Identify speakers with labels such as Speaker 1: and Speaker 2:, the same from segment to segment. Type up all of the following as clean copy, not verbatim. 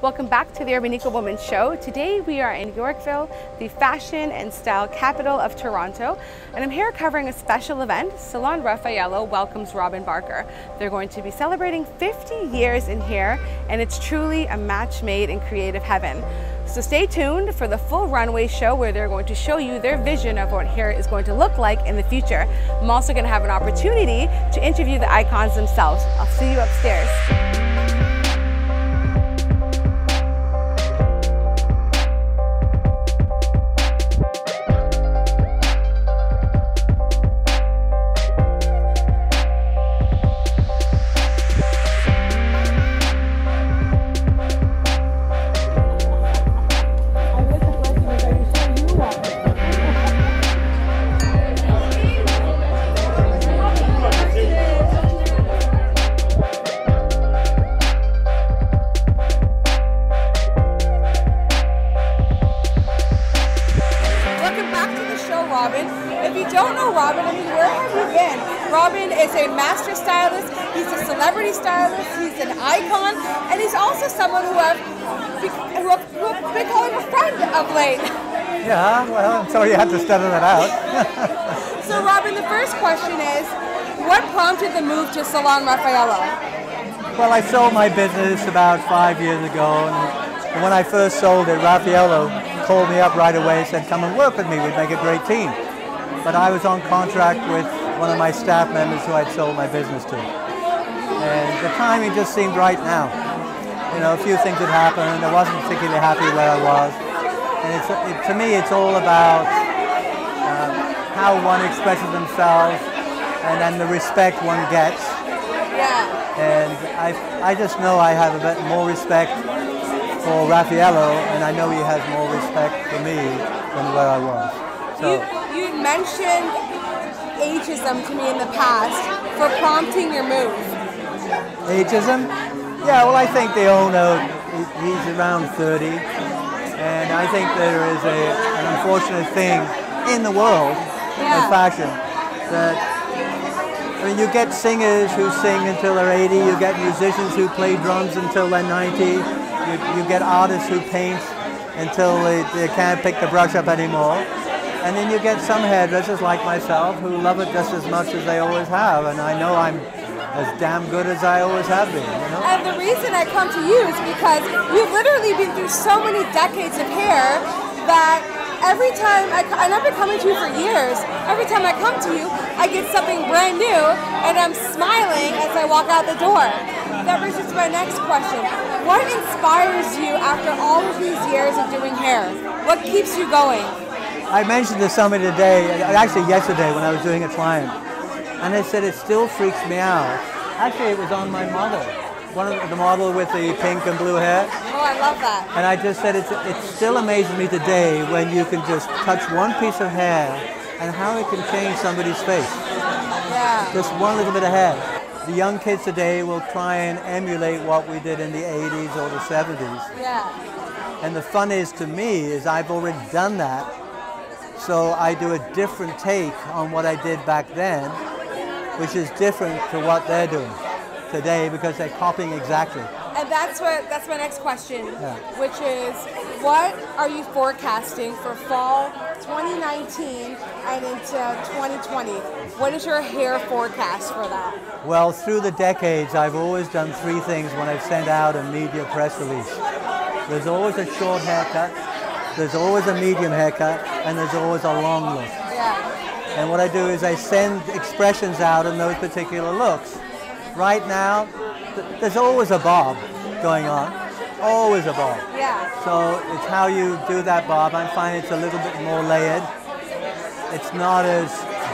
Speaker 1: Welcome back to the Urban Eco Woman Show. Today we are in Yorkville, the fashion and style capital of Toronto, and I'm here covering a special event. Salon Raffaello welcomes Robin Barker. They're going to be celebrating 50 years in here, and it's truly a match made in creative heaven. So stay tuned for the full runway show where they're going to show you their vision of what hair is going to look like in the future. I'm also going to have an opportunity to interview the icons themselves. I'll see you upstairs. Robin. If you don't know Robin, I mean, where have you been? Robin is a master stylist, he's a celebrity stylist, he's an icon, and he's also someone who I've been calling a friend of late.
Speaker 2: Yeah, well, I'm sorry you had to stutter that out.
Speaker 1: So Robin, the first question is, what prompted the move to Salon Raffaello?
Speaker 2: Well, I sold my business about 5 years ago, and when I first sold it, Raffaello called me up right away and said, come and work with me, we'd make a great team. But I was on contract with one of my staff members who I'd sold my business to. And the timing just seemed right now. You know, a few things had happened, I wasn't particularly happy where I was. And to me, it's all about how one expresses themselves and then the respect one gets.
Speaker 1: Yeah.
Speaker 2: And I just know I have a bit more respect for Raffaello, and I know he has more respect for me than where I was. So
Speaker 1: you mentioned ageism to me in the past for prompting your move.
Speaker 2: Ageism? Yeah, well, I think the owner, he's around 30, and I think there is an unfortunate thing in the world of fashion that, I mean, you get singers who sing until they're 80, you get musicians who play drums until they're 90, you get artists who paint until they can't pick the brush up anymore. And then you get some hairdressers like myself who love it just as much as they always have. And I know I'm as damn good as I always have been. You know?
Speaker 1: And the reason I come to you is because you've literally been through so many decades of hair that every time, and I've been coming to you for years, every time I come to you, I get something brand new and I'm smiling as I walk out the door. That brings us to my next question. What inspires you after all of these years of doing hair? What keeps you going?
Speaker 2: I mentioned to somebody today, actually yesterday when I was doing a client, and they said it still freaks me out. Actually, it was on my model. The model with the pink and blue hair.
Speaker 1: Oh, I love that.
Speaker 2: And I just said it still amazes me today when you can just touch one piece of hair and how it can change somebody's face.
Speaker 1: Yeah.
Speaker 2: Just one little bit of hair. The young kids today will try and emulate what we did in the 80s or the 70s.
Speaker 1: Yeah.
Speaker 2: And the fun is, to me, is I've already done that. So I do a different take on what I did back then, which is different to what they're doing today because they're copying exactly.
Speaker 1: And that's my next question, which is, what are you forecasting for fall 2019 and into 2020? What is your hair forecast for that?
Speaker 2: Well, through the decades, I've always done three things when I've sent out a media press release. There's always a short haircut, there's always a medium haircut, and there's always a long look.
Speaker 1: Yeah.
Speaker 2: And what I do is I send expressions out in those particular looks. Right now, there's always a bob going on, always a bob.
Speaker 1: Yeah.
Speaker 2: So it's how you do that bob. I find it's a little bit more layered. It's not as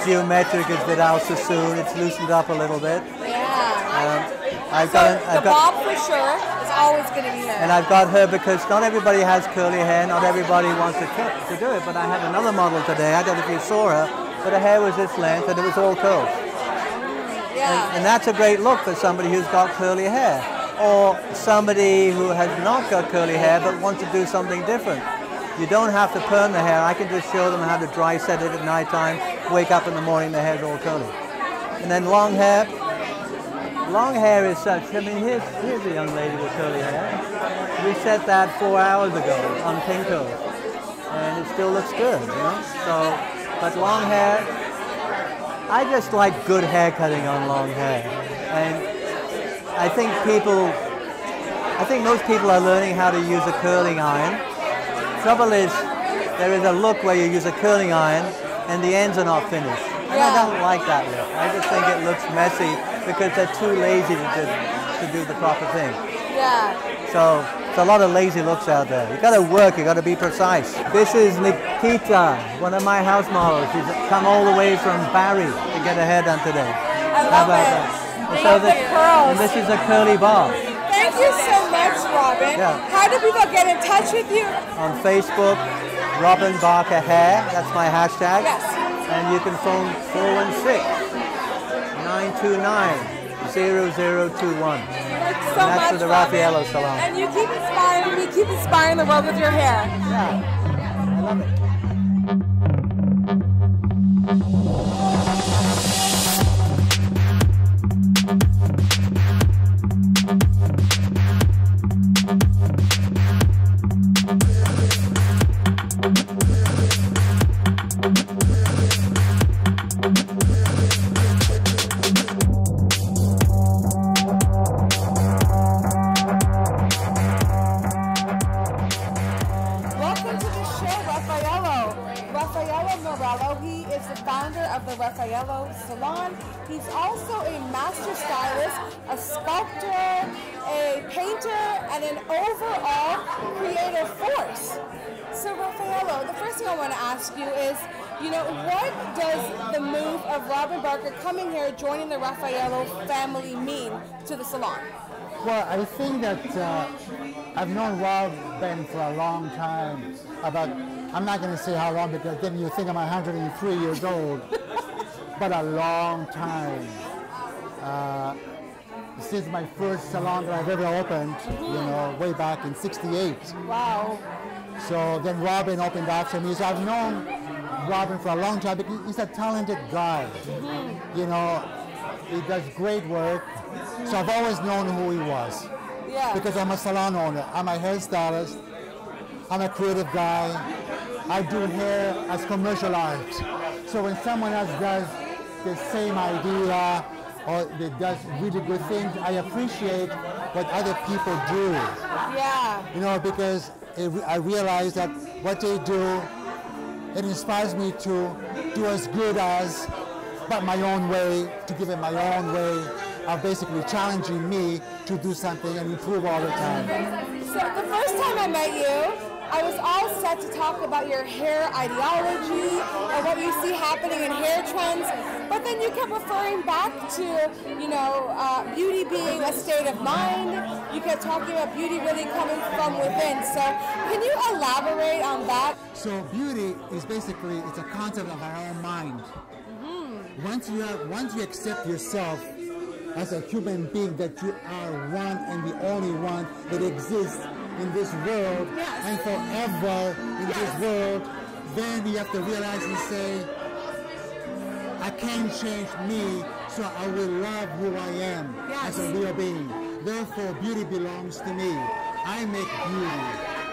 Speaker 2: geometric as Vidal Sassoon. It's loosened up a little bit.
Speaker 1: Yeah.
Speaker 2: I've
Speaker 1: so
Speaker 2: got
Speaker 1: the bob for sure is always going to be there.
Speaker 2: And I've got her because not everybody has curly hair, not everybody wants to do it. But I had another model today, I don't know if you saw her, but her hair was this length and it was all curls.
Speaker 1: Yeah.
Speaker 2: And that's a great look for somebody who's got curly hair. Or somebody who has not got curly hair but wants to do something different. You don't have to perm the hair. I can just show them how to dry set it at night time, wake up in the morning, the hair's all curly. And then long hair long hair is such, I mean, here's a young lady with curly hair. We set that 4 hours ago on Pinko, and it still looks good, you know? So, but long hair, I just like good hair cutting on long hair. And I think most people are learning how to use a curling iron. Trouble is, there is a look where you use a curling iron and the ends are not finished. And I don't like that look. I just think it looks messy because they're too lazy to do the proper thing.
Speaker 1: Yeah.
Speaker 2: So there's a lot of lazy looks out there. You got to work. You got to be precise. This is Nikita, one of my house models. She's come all the way from Barry to get her hair done today.
Speaker 1: I love it.
Speaker 2: And so the curls. And this is a curly bob.
Speaker 1: Thank you so much, Robin.
Speaker 2: Yeah.
Speaker 1: How do people get in touch with you?
Speaker 2: On Facebook, Robin Barker Hair. That's my hashtag.
Speaker 1: Yes.
Speaker 2: And you can phone 416-929-0021.
Speaker 1: Thanks so
Speaker 2: That's
Speaker 1: much,
Speaker 2: for the
Speaker 1: Robin.
Speaker 2: Raffaello Salon.
Speaker 1: And you keep inspiring me, keep inspiring the world with your hair.
Speaker 2: Yeah, I love it.
Speaker 1: He is the founder of the Raffaello Salon. He's also a master stylist, a sculptor, a painter, and an overall creative force. So Raffaello, the first thing I want to ask you is, what does the move of Robin Barker coming here, joining the Raffaello family mean to the salon?
Speaker 3: Well, I think that I've known Robin for a long time. I'm not going to say how long because then you think I'm 103 years old, but a long time. Since my first salon that I've ever opened, way back in '68.
Speaker 1: Wow.
Speaker 3: So then Robin opened after me. So I've known Robin for a long time because he's a talented guy. He does great work. So I've always known who he was.
Speaker 1: Yeah.
Speaker 3: Because I'm a salon owner. I'm a hairstylist. I'm a creative guy. I do hair as commercial art. So when someone else does the same idea or they does really good things, I appreciate what other people do.
Speaker 1: Yeah.
Speaker 3: Because I realize that what they do, it inspires me to do as good as, but my own way, to give it my own way of basically challenging me to do something and improve all the time.
Speaker 1: So the first time I met you, I was all set to talk about your hair ideology and what you see happening in hair trends, but then you kept referring back to, beauty being a state of mind. You kept talking about beauty really coming from within. So can you elaborate on that?
Speaker 3: So beauty is basically, it's a concept of our own mind.
Speaker 1: Mm-hmm.
Speaker 3: Once you accept yourself as a human being, that you are one and the only one that exists in this world,
Speaker 1: yes,
Speaker 3: and forever in
Speaker 1: yes,
Speaker 3: this world, then you have to realize and say, I can't change me, so I will love who I am,
Speaker 1: yes,
Speaker 3: as a real being. Therefore, beauty belongs to me. I make beauty.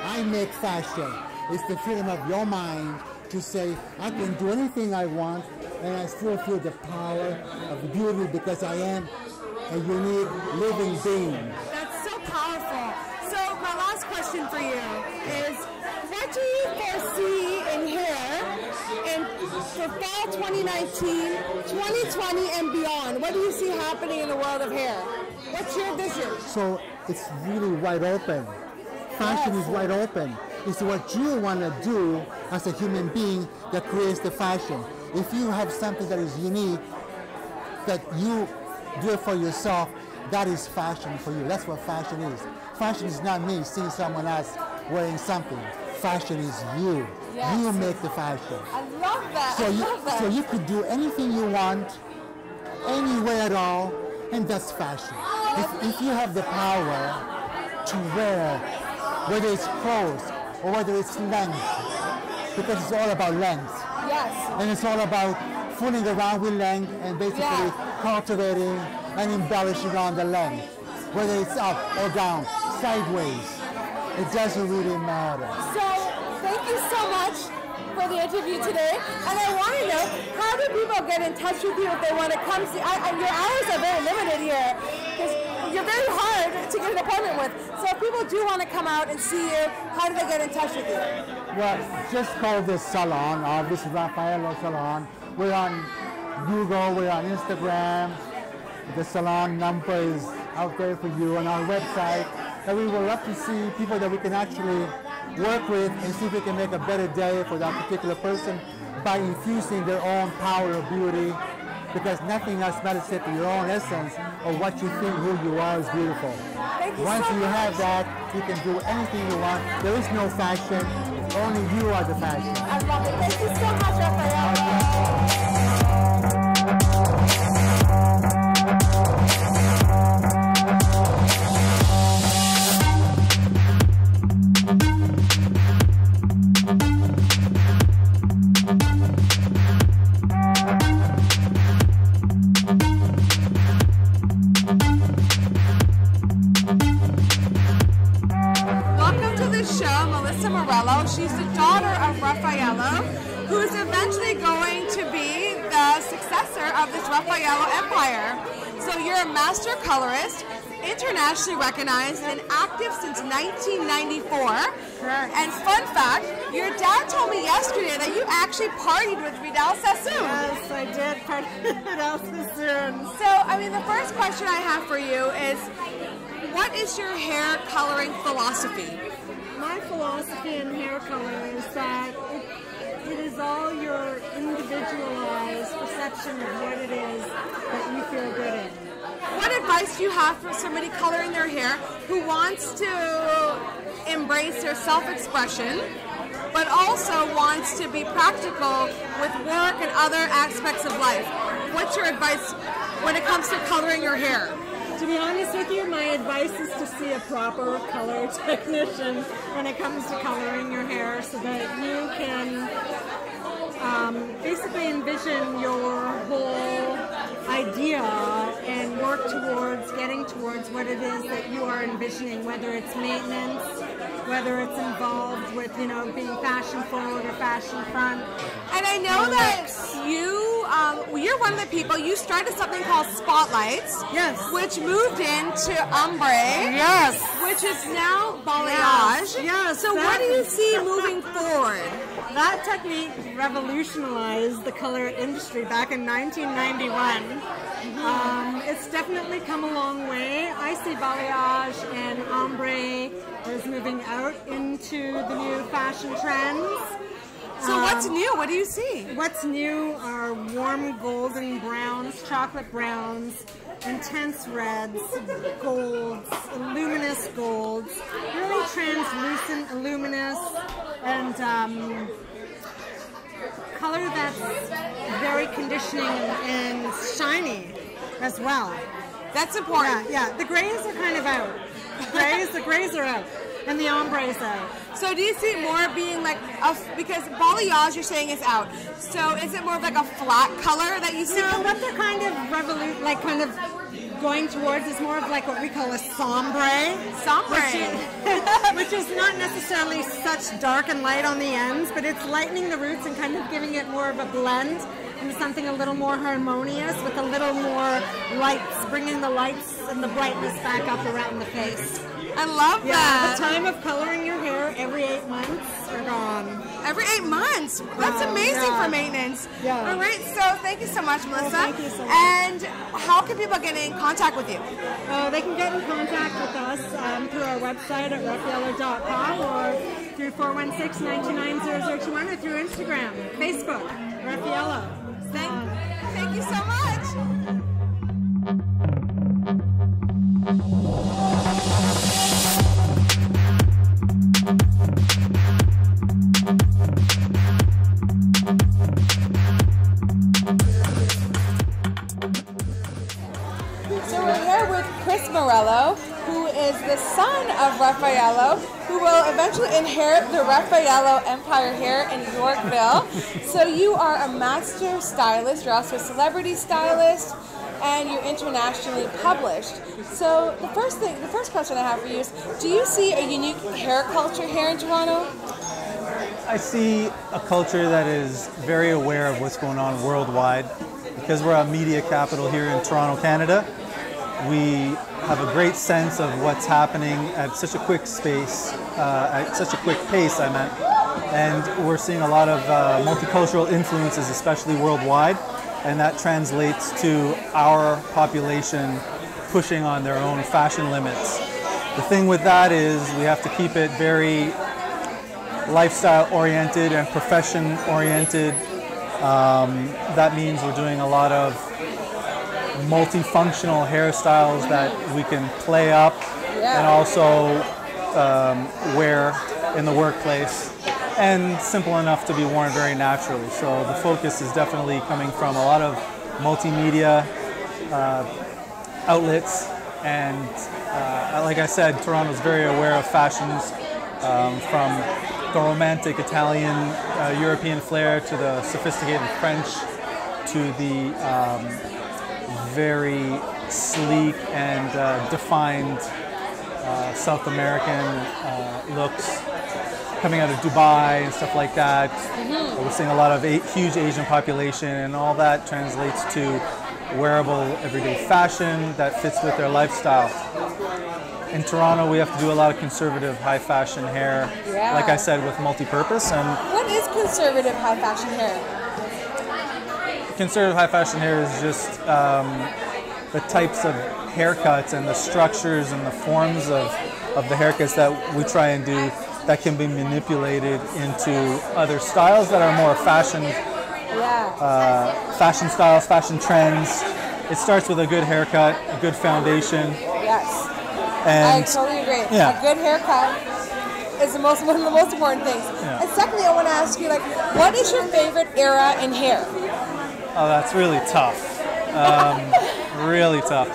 Speaker 3: I make fashion. It's the freedom of your mind to say, I can do anything I want, and I still feel the power of beauty because I am a unique living being.
Speaker 1: That's so powerful. So my last question for you is, what do you foresee in hair for fall 2019, 2020 and beyond? What do you see happening in the world of hair? What's your vision?
Speaker 3: So it's really wide open. Fashion is wide open. It's what you want to do as a human being that creates the fashion. If you have something that is unique, that you do it for yourself, that is fashion for you. That's what fashion is. Fashion is not me seeing someone else wearing something. Fashion is you.
Speaker 1: Yes.
Speaker 3: You make the fashion.
Speaker 1: I love that.
Speaker 3: So so you could do anything you want, anywhere at all, and that's fashion. If you have the power to wear, whether it's clothes or whether it's length, because it's all about length.
Speaker 1: Yes.
Speaker 3: And it's all about fooling around with length and basically cultivating and embellish it on the length, whether it's up or down, sideways. It doesn't really matter.
Speaker 1: So, thank you so much for the interview today. And I want to know, how do people get in touch with you if they want to come see? Your hours are very limited here because you're very hard to get an appointment with. So if people do want to come out and see you, how do they get in touch with you?
Speaker 3: Well, just call this salon, this Raffaello Salon. We're on Google, we're on Instagram. The salon number is out there for you on our website. And we would love to see people that we can actually work with and see if we can make a better day for that particular person by infusing their own power of beauty, because nothing else matters except your own essence or what you think who you are is beautiful. Once you have that, you can do anything you want. There is no fashion, only you are the fashion.
Speaker 1: I love it. Thank you so much, Raffaello. She's the daughter of Raffaello, who is eventually going to be the successor of this Raffaello empire. So you're a master colorist, internationally recognized and active since 1994.
Speaker 4: Correct.
Speaker 1: And fun fact, your dad told me yesterday that you actually partied with Vidal Sassoon.
Speaker 4: Yes, I did party with Vidal Sassoon.
Speaker 1: So, I mean, the first question I have for you is, what is your hair coloring philosophy?
Speaker 4: My philosophy in hair color is that it is all your individualized perception of what it is that you feel good in.
Speaker 1: What advice do you have for somebody coloring their hair who wants to embrace their self-expression, but also wants to be practical with work and other aspects of life? What's your advice when it comes to coloring your hair?
Speaker 4: To be honest with you, my advice is to see a proper color technician when it comes to coloring your hair so that you can basically envision your whole idea and work towards getting towards what it is that you are envisioning, whether it's maintenance, whether it's involved with, you know, being fashion forward or fashion front.
Speaker 1: And I know that you're one of the people, you started something called Spotlights.
Speaker 4: Yes.
Speaker 1: Which moved into ombre.
Speaker 4: Yes.
Speaker 1: Which is now balayage.
Speaker 4: Yes.
Speaker 1: So what do you see moving forward?
Speaker 4: That technique revolutionized the color industry back in 1991. It's definitely come a long way. I see balayage and ombre is moving out into the new fashion trends.
Speaker 1: So what's new? What do you see?
Speaker 4: What's new are warm golden browns, chocolate browns, intense reds, golds, luminous golds, really translucent, luminous, and color that's very conditioning and shiny as well.
Speaker 1: That's important.
Speaker 4: Yeah, the grays are kind of out. The grays are out. And the ombre's out.
Speaker 1: So do you see more being like, because balayage you're saying is out, so is it more of like a flat color that you see?
Speaker 4: No, what they're kind of going towards is more of like what we call a sombre. Which is not necessarily such dark and light on the ends, but it's lightening the roots and kind of giving it more of a blend into something a little more harmonious with a little more lights, bringing the lights and the brightness back up around the face.
Speaker 1: I love that.
Speaker 4: The time of coloring your hair every 8 months are gone.
Speaker 1: Every 8 months? That's amazing for maintenance.
Speaker 4: Yeah.
Speaker 1: All right, so thank you so much, Melissa.
Speaker 4: Thank you so much.
Speaker 1: And how can people get in contact with you?
Speaker 4: They can get in contact with us through our website at raffaello.com or through 416-929-0021 or through Instagram, Facebook, Raffaello.
Speaker 1: Thank you so much. So we're here with Chris Morello, who is the son of Raffaello, who will eventually inherit the Raffaello empire here in Yorkville. So you are a master stylist, you're also a celebrity stylist. and you're internationally published. So the first question I have for you is, do you see a unique hair culture here in Toronto?
Speaker 2: I see a culture that is very aware of what's going on worldwide. Because we're a media capital here in Toronto, Canada, we have a great sense of what's happening at such a quick space, at such a quick pace, I meant. And we're seeing a lot of multicultural influences, especially worldwide, and that translates to our population pushing on their own fashion limits. The thing with that is we have to keep it very lifestyle-oriented and profession-oriented. That means we're doing a lot of multifunctional hairstyles that we can play up and also wear in the workplace, and simple enough to be worn very naturally. So the focus is definitely coming from a lot of multimedia outlets, and like I said, Toronto's very aware of fashions, from the romantic Italian, European flair to the sophisticated French to the very sleek and defined South American looks coming out of Dubai and stuff like that. We're seeing a lot of huge Asian population, and all that translates to wearable everyday fashion that fits with their lifestyle. In Toronto, we have to do a lot of conservative high fashion hair, like I said, with multi-purpose. And
Speaker 1: what is conservative high fashion hair?
Speaker 2: Conservative high fashion hair is just the types of haircuts and the structures and the forms of the haircuts that we try and do that can be manipulated into other styles that are more fashion styles, fashion trends. It starts with a good haircut, a good foundation.
Speaker 1: Yes.
Speaker 2: And
Speaker 1: I totally agree.
Speaker 2: Yeah.
Speaker 1: A good haircut is one of the most important things.
Speaker 2: Yeah.
Speaker 1: And secondly, I want to ask you, what is your favorite era in hair?
Speaker 2: Oh, that's really tough. Really tough.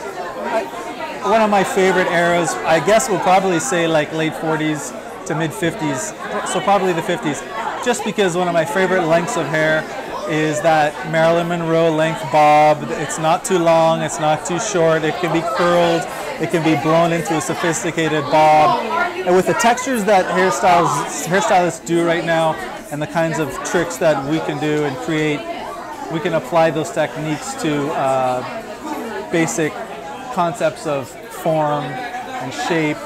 Speaker 2: One of my favorite eras, I guess we'll probably say late 40s to mid 50s. So probably the 50s. Just because one of my favorite lengths of hair is that Marilyn Monroe length bob. It's not too long, it's not too short, it can be curled, it can be blown into a sophisticated bob. And with the textures that hairstylists do right now, and the kinds of tricks that we can do and create, we can apply those techniques to basic concepts of form and shape,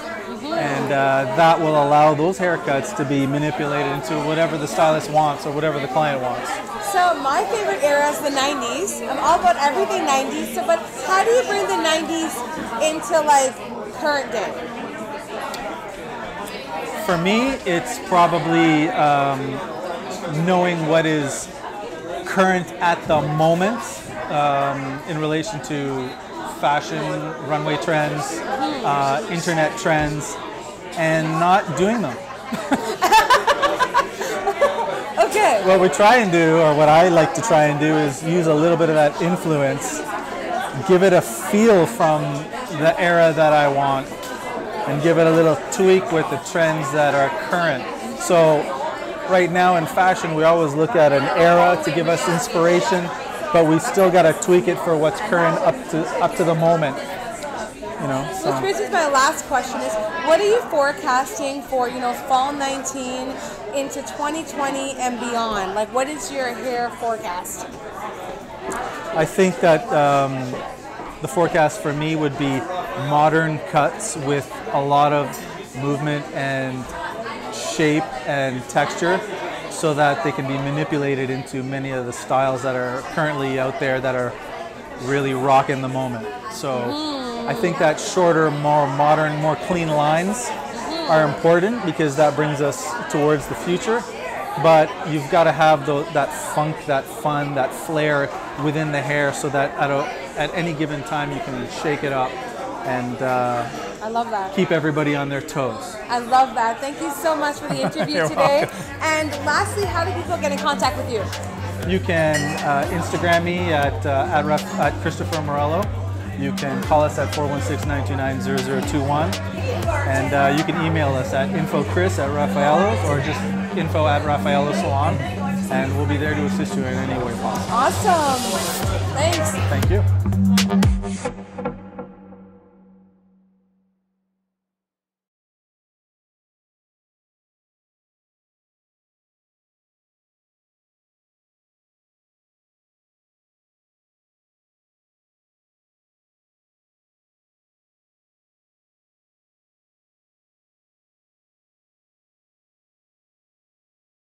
Speaker 2: and that will allow those haircuts to be manipulated into whatever the stylist wants or whatever the client wants.
Speaker 1: So my favorite era is the 90s. I'm all about everything 90s. So, but how do you bring the 90s into current day?
Speaker 2: For me, it's probably knowing what is current at the moment in relation to fashion, runway trends, internet trends, and not doing them.
Speaker 1: Okay.
Speaker 2: What we try and do, or what I like to try and do, is use a little bit of that influence, give it a feel from the era that I want, and give it a little tweak with the trends that are current. So right now in fashion, we always look at an era to give us inspiration, but we still got to tweak it for what's current up to the moment. So.
Speaker 1: Which brings me to my last question is, what are you forecasting for, fall 19 into 2020 and beyond? What is your hair forecast?
Speaker 2: I think that the forecast for me would be modern cuts with a lot of movement and shape and texture, so that they can be manipulated into many of the styles that are currently out there that are really rocking the moment. So I think that shorter, more modern, more clean lines are important because that brings us towards the future. But you've got to have that funk, that fun, that flair within the hair, so that at any given time you can shake it up and
Speaker 1: I love that.
Speaker 2: Keep everybody on their toes.
Speaker 1: I love that. Thank you so much for the interview today.
Speaker 2: Welcome.
Speaker 1: And lastly, how do people get in contact with you?
Speaker 2: You can Instagram me at Christopher Morello. You can call us at 416-929-0021. And you can email us at info.chris@Raffaello's or just info@Raffaello Salon. And we'll be there to assist you in any way possible.
Speaker 1: Awesome. Thanks.
Speaker 2: Thank you.